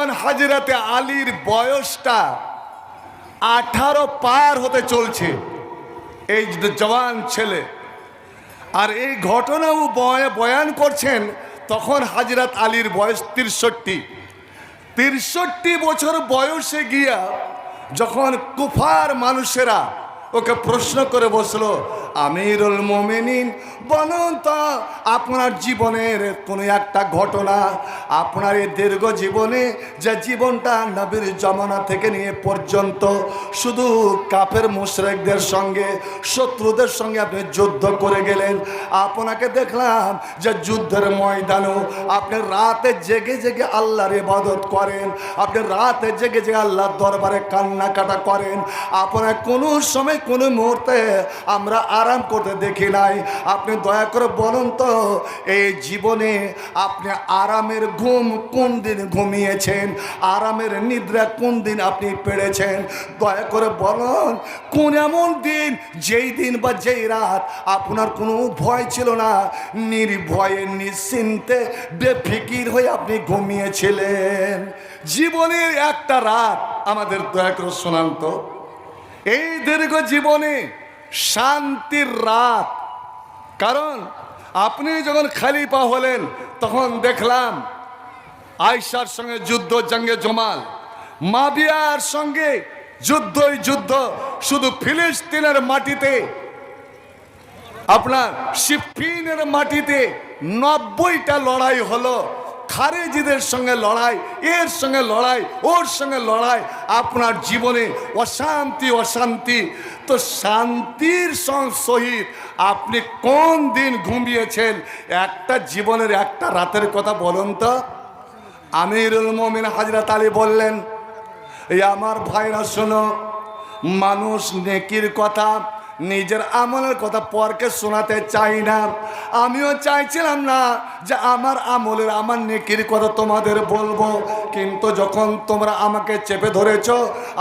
তখন হাজরাতে আলীর বয়সটা 18 পার হতে চলছে, এই জওয়ান ছেলে। আর এই ঘটনাও বয়ান করছেন তখন হাজরত আলীর বয়স 63 বছর বয়সে গিয়া যখন কুফার মানুষেরা ওকে প্রশ্ন করে বসলো, আমিরুল মুমিনিন বলুন তো আপনার জীবনের কোনো একটা ঘটনা, আপনার এই দীর্ঘ জীবনে যে জীবনটা নবীর জমানা থেকে নিয়ে পর্যন্ত শুধু কাফের মুশরিকদের সঙ্গে শত্রুদের সঙ্গে আপনি যুদ্ধ করে গেলেন, আপনাকে দেখলাম যে যুদ্ধের ময়দানেও আপনি রাতে জেগে জেগে আল্লাহর ইবাদত করেন, আপনি রাতে জেগে জেগে আল্লাহর দরবারে কান্নাকাটা করেন, আপনার কোনো সময় কোনো মুহূর্তে আমরা আরাম করতে দেখি নাই। আপনি দয়া করে বলুন তো এই জীবনে আপনি আরামের ঘুম কোন দিন ঘুমিয়েছেন, আরামের নিদ্রা কোন দিন আপনি পেড়েছেন? দয়া করে বলুন কোন এমন দিন যেই দিন বা যেই রাত আপনার কোনো ভয় ছিল না, নির্ভয়ে নিশ্চিন্তে বেফিকির হয়ে আপনি ঘুমিয়েছিলেন? জীবনের একটা রাত আমাদের দয়া করে শোনান তো, এই দীর্ঘ জীবনে শান্তির রাত। কারণ আপনি যখন খলিফা হলেন তখন দেখলাম আয়েশার সঙ্গে যুদ্ধ, জঙ্গে জমাল, মাবিয়ার সঙ্গে যুদ্ধই যুদ্ধ, শুধু ফিলিস্তিনের মাটিতে, আপনার সিফিনের মাটিতে 90টা লড়াই হলো। খারেজিদের সঙ্গে লড়াই, এর সঙ্গে লড়াই, ওর সঙ্গে লড়াই। আপনার জীবনে অশান্তি অশান্তি। তো শান্তির সহিত আপনি কোন দিন ঘুমিয়েছেন? একটা জীবনের একটা রাতের কথা বলুন তো। আমিরুল মুমিনিন হযরত আলী বললেন, এই আমার ভাইরা শোনো, মানুষ নেকির কথা, নিজের আমলের কথা পরকে শোনাতে চাই না। আমিও চাইছিলাম না যে আমার আমলের, আমার নেকির কথা তোমাদের বলবো, কিন্তু যখন তোমরা আমাকে চেপে ধরেছ,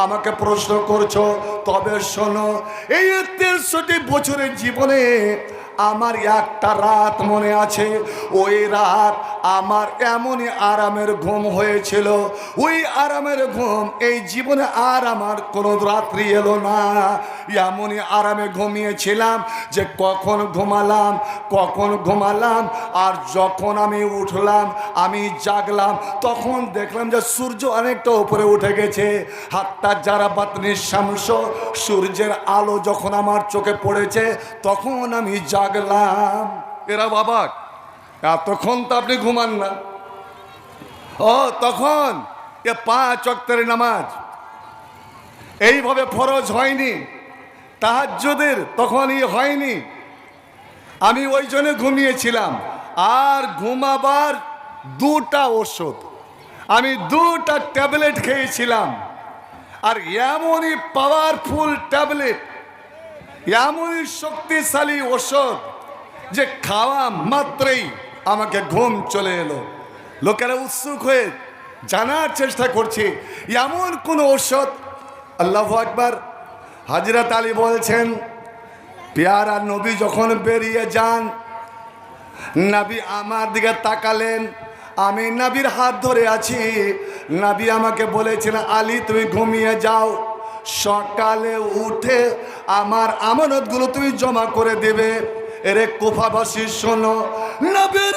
আমাকে প্রশ্ন করছো, তবে শোনো, এই 63 বছরের জীবনে আমার একটা রাত মনে আছে। ওই রাত আমার এমনই আরামের ঘুম হয়েছিল, ওই আরামের ঘুম এই জীবনে আর আমার কোনো রাত্রি এলো না। এমনই আরামে ঘুমিয়েছিলাম যে কখন ঘুমালাম, আর যখন আমি উঠলাম, আমি জাগলাম, তখন দেখলাম যে সূর্য অনেকটা উপরে উঠে গেছে। হাত্তা যারা বাতনির শামস, সূর্যের আলো যখন আমার চোখে পড়েছে তখন আমি জাগলাম। এরা বাবা এতক্ষণ তো আপনি ঘুমান না। ও তখন 5 ওয়াক্তের নামাজ এইভাবে ফরজ হয়নি, তাহাজ্জুদের তখনই হয়নি। আমি ওই জন্য ঘুমিয়েছিলাম। আর ঘুমাবার 2টা ওষুধ, আমি 2টা ট্যাবলেট খেয়েছিলাম। আর এমনই পাওয়ারফুল ট্যাবলেট, এমনই শক্তিশালী ওষুধ যে খাওয়া মাত্রই আমাকে ঘুম চলে এলো। লোকেরা উৎসুক হয়ে জানার চেষ্টা করছে এমন কোন ঔষধ। আল্লাহু আকবার। হযরত আলী বলছেন, পেয়ারা নবী যখন বেরিয়ে যান, নবী আমার দিকে তাকালেন, আমি নবীর হাত ধরে আছি। নবী আমাকে বলেছেন, আলী তুমি ঘুমিয়ে যাও, সকালে উঠে আমার আমানতগুলো তুমি জমা করে দেবে। এরে কুফাবাসী শোনো, নবীর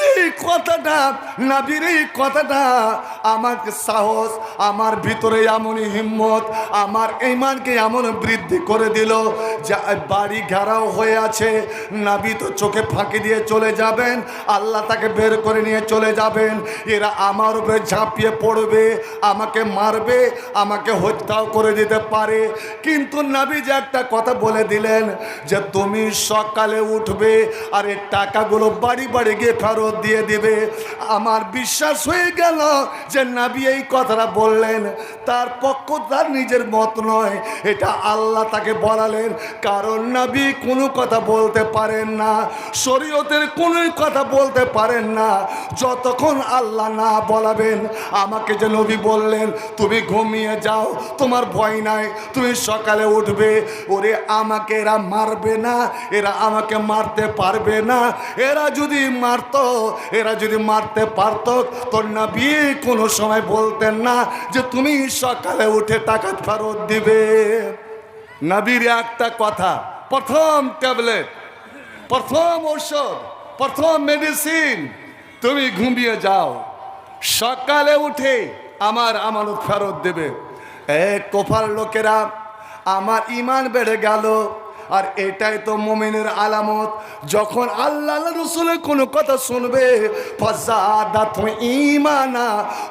এই কথাটা আমাকে সাহস, আমার ভিতরে এমনই হিম্মত, আমার ঈমানকে এমন বৃদ্ধি করে দিল যে বাড়ি ঘেরাও হয়ে আছে, নবী তো চোখে ফাঁকি দিয়ে চলে যাবেন, আল্লাহ তাকে বের করে নিয়ে চলে যাবেন। এরা আমার উপরে ঝাঁপিয়ে পড়বে, আমাকে মারবে, আমাকে হত্যাও করে দিতে পারে। কিন্তু নবী যে একটা কথা বলে দিলেন যে তুমি সকালে উঠবে আর এই টাকাগুলো বাড়ি বাড়ি গিয়ে ফেরত দিয়ে দিবে। আমার বিশ্বাস হয়ে গেল যে নবী এই কথাটা বললেন। তার পক্ষ তার নিজের মত নয়, এটা আল্লাহ তাকে বলালেন। কারণ নবী কোনো কথা বলতে পারেন না, শরীয়তের কোনো কথা বলতে পারেন না যতক্ষণ আল্লাহ না বলাবেন। আমাকে যে নবী বললেন তুমি ঘুমিয়ে যাও, তোমার ভয় নাই, তুমি সকালে উঠবে। ওরে আমাকে এরা মারবে না, এরা আমাকে মারতে পারবে না। এরা যদি মারতে পারত তো নবী কোনো সময় বলতেন না যে তুমি সকালে উঠে টাকা ফেরত দিবে। নবীর একটা কথা, প্রথম ট্যাবলেট, প্রথম ঔষধ, প্রথম মেডিসিন, তুমি ঘুমিয়ে যাও, সকালে উঠে আমার আমানত ফেরত দেবে। কোফার লোকেরা, আমার ঈমান বেড়ে গেল। আর এটাই তো মুমিনের আলামত, যখন আল্লাহ রাসূলের কোনো কথা শুনবে ফাযাদাতু ঈমানা,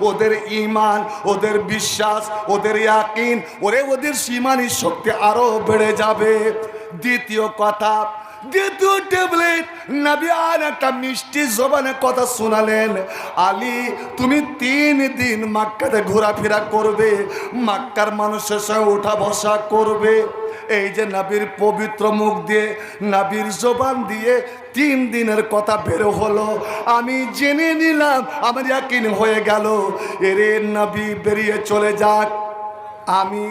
ওদের ঈমান, ওদের বিশ্বাস, ওদের ইয়াকিন, ওদের ঈমানি শক্তি আরো বেড়ে যাবে। দ্বিতীয় ট্যাবলেট, নবী আর একটা মিষ্টি জবানে কথা শোনালেন, আলী তুমি 3 দিন মক্কাতে ঘোরাফেরা করবে, মক্কার মানুষের সঙ্গে উঠা বসা করবে। এই যে নবীর পবিত্র মুখ দিয়ে, নবীর জবান দিয়ে 3 দিনের কথা বের হলো, আমি জেনে নিলাম, আমার ইয়াকিন হয়ে গেল এরে নবী বেরিয়ে চলে যাক। আমি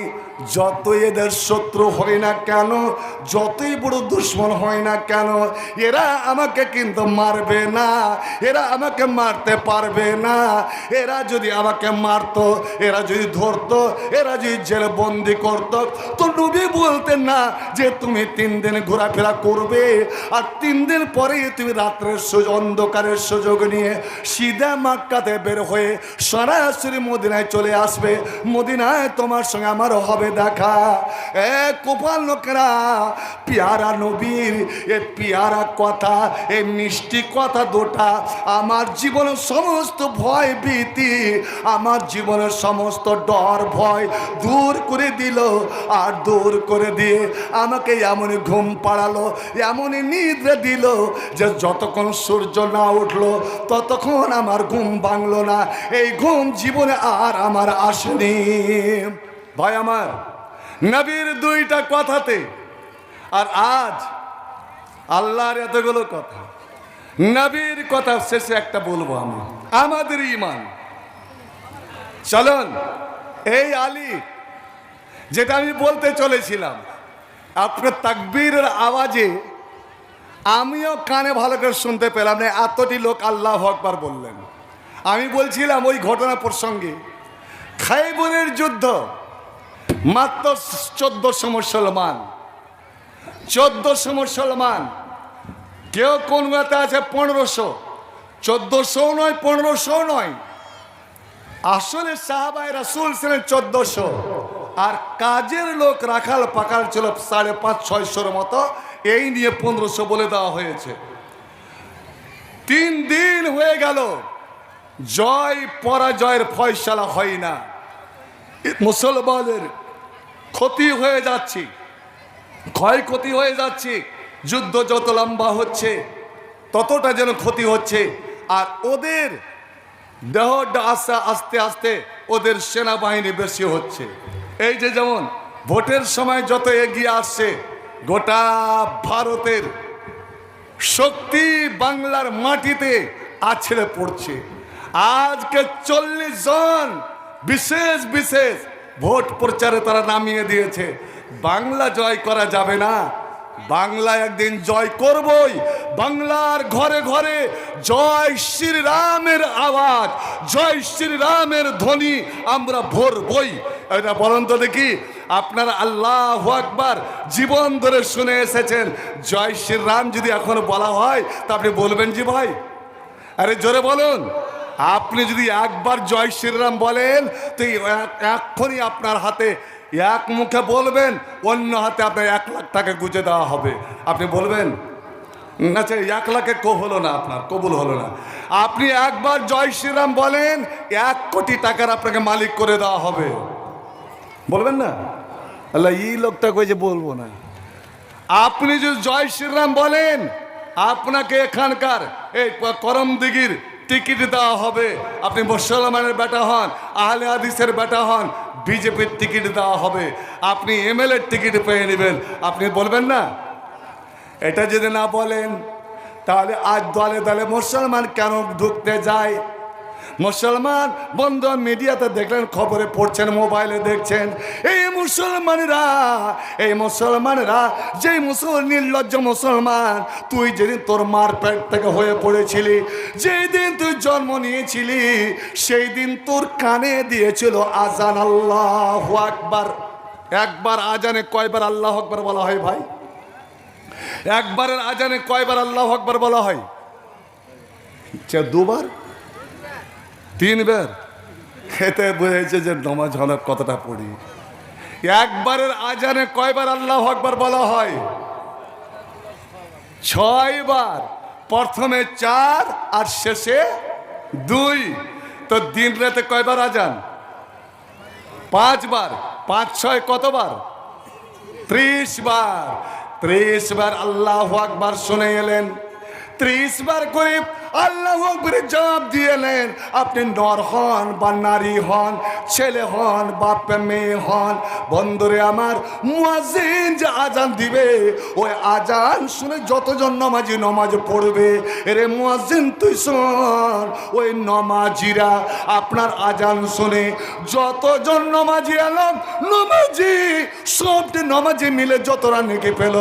যতই এদের শত্রু হই না কেন, যতই বড় দুশ্মন হয় না কেন, এরা আমাকে কিন্তু মারবে না, এরা আমাকে মারতে পারবে না। এরা যদি আমাকে মারতো, এরা যদি ধরতো, এরা যদি জেলে বন্দি করতো, তো নবী বলতেন না যে তুমি 3 দিন ঘোরাফেরা করবে, আর 3 দিন পরেই তুমি রাত্রের অন্ধকারের সুযোগ নিয়ে সিধা মক্কাতে বের হয়ে সরাসরি মদিনায় চলে আসবে। মদিনায় তোমার সঙ্গে আমারও হবে দেখা। কোপাল লোকেরা, পিয়ারা নবীর এ পিয়ারা কথা, এই মিষ্টি কথা দুটা আমার জীবনের সমস্ত ভয় ভীতি, আমার জীবনের সমস্ত ডর ভয় দূর করে দিল। আর দূর করে দিয়ে আমাকে এমনই ঘুম পাড়ালো, এমনই নিদ্রা দিল যে যতক্ষণ সূর্য না উঠলো ততক্ষণ আমার ঘুম ভাঙলো না। এই ঘুম জীবনে আর আমার আসেনি। ভাই আমার, নবীর 2টা কথাতে, আর আজ আল্লাহর এতগুলো কথা, নবীর কথা শেষে একটা বলবো আমি, আমাদের ঈমান। চলুন এই আলী, যেটা আমি বলতে চলেছিলাম, আপনার তাকবীরের আওয়াজে আমিও কানে ভালো করে শুনতে পেলাম না, এতটি লোক আল্লাহু আকবার বললেন। আমি বলছিলাম ওই ঘটনা প্রসঙ্গে, খাইবরের যুদ্ধ, মাত্র 1400 মুসলমান, 1400 মুসলমান, কেউ কোন মতে আছে 1500, 1400 নয়, 1500 নয়, আসলে সাহাবায়ে রাসূল ছিলেন 1400, আর কাজের লোক রাখাল পাকাল ছিল 550-600 মতো, এই নিয়ে 1500 বলে দেওয়া হয়েছে। 3 দিন হয়ে গেল, জয় পরাজয়ের ফয়সালা হয় না। মুসলমানের ক্ষতি হয়ে যাচ্ছে, ক্ষয়ক্ষতি হয়ে যাচ্ছে। যুদ্ধ যত লম্বা হচ্ছে ততটা যেন ক্ষতি হচ্ছে। আর ওদের দেহটা আস্তে আস্তে ওদের সেনাবাহিনী বেশি হচ্ছে। এই যে যেমন ভোটের সময় যত এগিয়ে আসছে, গোটা ভারতের শক্তি বাংলার মাটিতে আছড়ে পড়ছে। আজকে 40 জন বিশেষ বিশেষ ভোট প্রচারে তারা নামিয়ে দিয়েছে। বাংলা জয় করা যাবে না, বাংলা একদিন জয় করবই। বাংলার ঘরে ঘরে জয় শ্রীরামের আওয়াজ, জয় শ্রীরামের ধ্বনি আমরা ভরবই। এটা বলুন তো দেখি, আপনারা আল্লাহু আকবার জীবন ধরে শুনে এসেছেন, জয় শ্রীরাম যদি এখন বলা হয় তা আপনি বলবেন জি ভাই? আরে জোরে বলুন। আপনি যদি একবার জয় শ্রীরাম বলেন তো এক্ষুনি আপনার হাতে, এক মুখে বলবেন, অন্য হাতে আপনার 1 লাখ টাকা গুঁজে দেওয়া হবে। আপনি বলবেন না? 1 লাখে হলো না, আপনার কবুল হলো না। আপনি একবার জয় শ্রীরাম বলেন, 1 কোটি টাকার আপনাকে মালিক করে দেওয়া হবে। বলবেন না? আল্লাহ এই লোকটা কইছে বলবো না। আপনি যদি জয় শ্রীরাম বলেন, আপনাকে এখানকার এই করমদিঘির টিকিট দেওয়া হবে, আপনি মুসলমানের বেটা হন, আহলে হাদিসের বেটা হন, বিজেপির টিকিট দেওয়া হবে, আপনি এমএলএর টিকিট পেয়ে নেবেন। আপনি বলবেন না? এটা যদি না বলেন তাহলে আজ দলে দলে মুসলমান কেন ঢুকতে যায়? মুসলমান বন্ধু মিডিয়াতে দেখলেন, খবরে পড়ছেন, মোবাইলে দেখছেন, এই মুসলমানেরা যে নির্লজ্জ মুসলমান, তুই যেদিন তোর মার পেট থেকে হয়ে পড়েছিলি, যেই দিন তুই জন্ম নিয়েছিলি, সেই দিন তোর কানে দিয়েছিল আজান আল্লাহু আকবার। একবার আজানে কয়বার আল্লাহু আকবার বলা হয় ভাই? একবারের আজানে কয়বার আল্লাহু আকবার বলা হয়? দুবার, তিনবার? খেতে বুঝেছে যে নামাজ আমরা কতটা পড়ি। একবারের আজানে কয়বার আল্লাহু আকবার বলা হয়? 6 বার। প্রথমে 4 আর শেষে 2। তো দিন রাতে কয়বার আজান? 5 বার। 5 6 কতবার? 30 বার। 30 বার আল্লাহু আকবার শুনে এলেন, 30 বার করে আল্লাহু আকবারের জবাব দিয়ে এলেন। আপনি নর হন বা নারী হন, ছেলে হন বা মেয়ে হন, বন্ধুরে আমার, মুয়াজ্জিন যে আজান দিবে, ওই আজান শুনে যতজন নামাজি নামাজ পড়বে, এরে মুয়াজ্জিন তুই শোন, ওই নামাজিরা আপনার আজান শুনে যতজন নামাজি এলাম, নামাজি সবটি নামাজি মিলে যতটা নেকি পেল,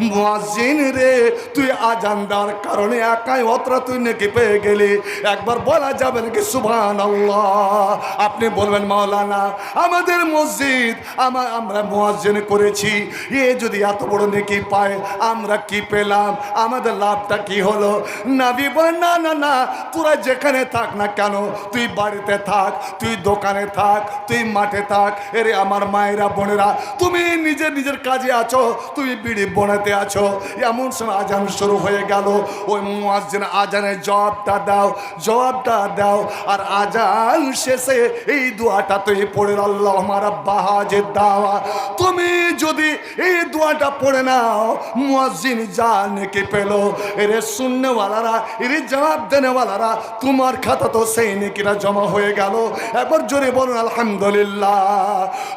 মুয়াজ্জিন রে তুই আজান দেওয়ার কারণে একাই অতটা তুই নেকি পেয়ে গেলি। একবার বলা যাবে নাকি সুবহানাল্লাহ? আপনি বলবেন মাওলানা আমাদের মসজিদ আমরা মুয়াজ্জিন করেছি, এ যদি এত বড় নেকি পায় আমরা কি পেলাম, আমাদের লাভটা কি হলো? নবী বলেন না না না, তোরা যেখানে থাক না কেন, তুই বাড়িতে থাক, তুই দোকানে থাক, তুই মাঠে থাক, এরে আমার মায়েরা বোনেরা, তুমি নিজের কাজে আছো, তুমি বিড়ি বোনাতে আছো, এমন সময় আজান শুরু হয়ে গেল, ওই মুয়াজ্জিন আজানের জবাবটা দাও। আর আজান শেষে এই দোয়াটা তুই পড়ে, আল্লাহুম্মা রাব্বা হাজিদ দাওয়া। তুমি যদি এই দোয়াটা পড়ে নাও, মুয়াজ্জিন যা নেকি পেল, এরে শুননেওয়ালারা, এরে জবাব দেনেওয়ালারা, তোমার খাতা তো সেই নেকিরা জমা হয়ে গেল। একবার জোরে বলুন আলহামদুলিল্লাহ।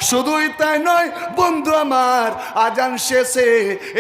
শুধুই তাই নয় বন্ধু আমার, আজান শেষে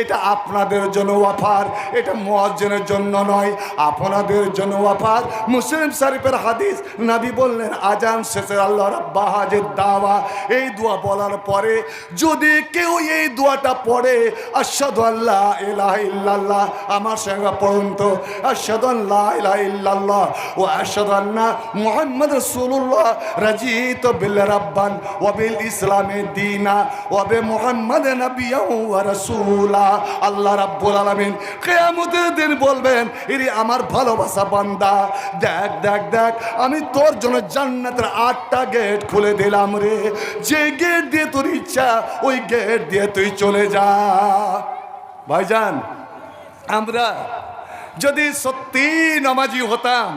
এটা আপনাদের জন্য অফার, এটা মুয়াজ্জিনের জন্য নয়, আপনাদের জন্য অফার। মুসলিম শরীফের হাদিস, নবী বললেন আজান শেষে আল্লাহ রাব্বা হাজিদ দাওয়া, এই দোয়া বলার পরে যদি কেউ এই দোয়াটা পড়ে, আশহাদু আল্লা ইলাহা ইল্লাল্লাহ, আমার সঙ্গে পড়ুন তো, আশহাদু আল্লা ইলাহা ইল্লাল্লাহ ওয়া আশহাদু আন্না মুহাম্মাদ রাসূলুল্লাহ, রাজিতু বিল রাব্বান ওয়া বিল ইসলামি দীনা ওয়া বি মুহাম্মাদ নাবিয়্যান ওয়া রাসূলা। আল্লাহ রাব্বুল আলামিন কিয়ামতের দিন বলবেন, এরে আমার ভালোবাসা বান্দা, দেখ দেখ দেখ, আমি তোর জন্য জান্নাতের 8টা গেট খুলে দিলাম রে, যে গেট দিয়ে তোর ইচ্ছা ওই গেট দিয়ে তুই চলে যা। ভাইজান, আমরা যদি সত্যি নামাজি হতাম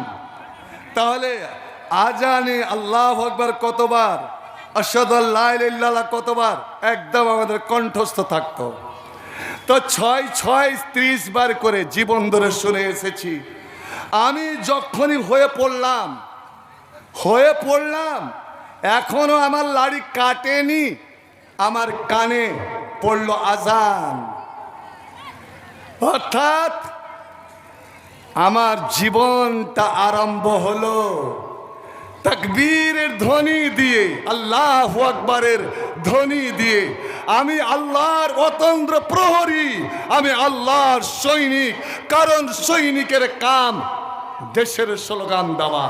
তাহলে আজানে আল্লাহু আকবার কতবার, আশহাদু আল্লা ইলাহা ইল্লাল্লাহ কতবার একদম আমাদের কণ্ঠস্থ থাকতো। তো 6 6 30 বার করে জীবন ধরে শুনে এসেছি। আমি যখনই হয়ে পড়লাম, এখনো আমার লাড়ি কাটেনি, আমার কানে পড়লো আজান, অর্থাৎ আমার জীবনটা আরম্ভ হলো তাকবীরের ধ্বনি দিয়ে, আল্লাহু আকবারের ধ্বনি দিয়ে। আমি আল্লাহর অতন্দ্র প্রহরী, আমি আল্লাহর সৈনিক। কারণ সৈনিকের কাম দেশের স্লোগান দেওয়া,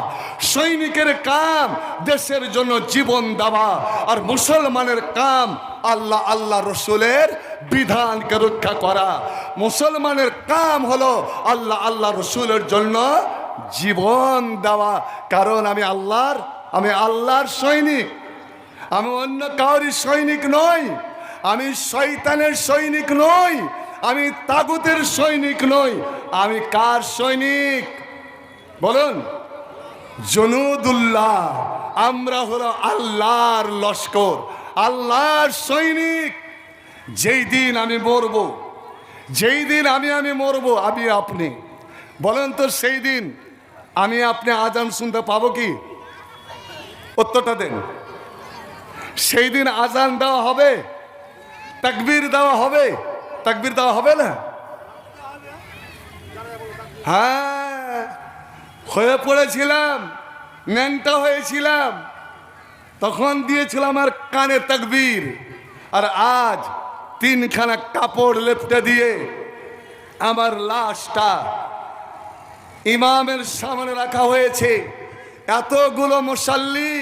সৈনিকের কাম দেশের জন্য জীবন দেওয়া, আর মুসলমানের কাম আল্লাহ রসুলের বিধানকে রক্ষা করা। মুসলমানের কাম হলো আল্লাহ রসুলের জন্য জীবন দেওয়া। কারণ আমি আল্লাহর সৈনিক, আমি অন্য কাউরি সৈনিক নই, আমি শয়তানের সৈনিক নই, আমি তাগুতের সৈনিক নই। আমি কার সৈনিক বলুন? জুনুদুল্লাহ। আমরা হলো আল্লাহর লস্কর, আল্লাহর সৈনিক। যেই দিন আমি মরবো, যেই দিন আমি মরবো, আপনি বলেন তো সেই দিন আমি আপনি আজান শুনতে পাবো কি? উত্তরটা দেন। সেই দিন আজান দেওয়া হবে, তাকবীর দেওয়া হবে, তাকবীর দেওয়া হবে না? হ্যাঁ, হয়ে পড়েছিলাম, ন্যাংটা হয়েছিলাম, তখন দিয়েছিলাম আর কানে তাকবীর। আর আজ 3খানা কাপড় লেপটে দিয়ে আমার লাশটা ইমামের সামনে রাখা হয়েছে। এতগুলো মুসাল্লি,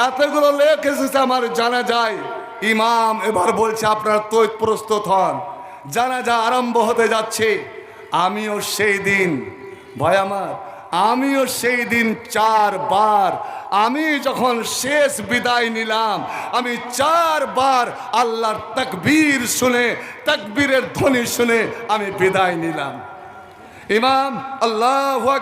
এতগুলো লোক এসেছে আমার জানাজায়। ইমাম এবার বলছে আপনারা তৈরি প্রস্তুত হন, জানাজা আরম্ভ হতে যাচ্ছে। আমিও সেই দিন, ভাই আমার, আমিও সেই দিন 4 বার, আমি যখন শেষ বিদায় নিলাম, আমি 4 বার আল্লাহর তাকবীর শুনে, তাকবীরের ধ্বনি শুনে আমি বিদায় নিলাম। ইমাম আল্লাহু আকবার।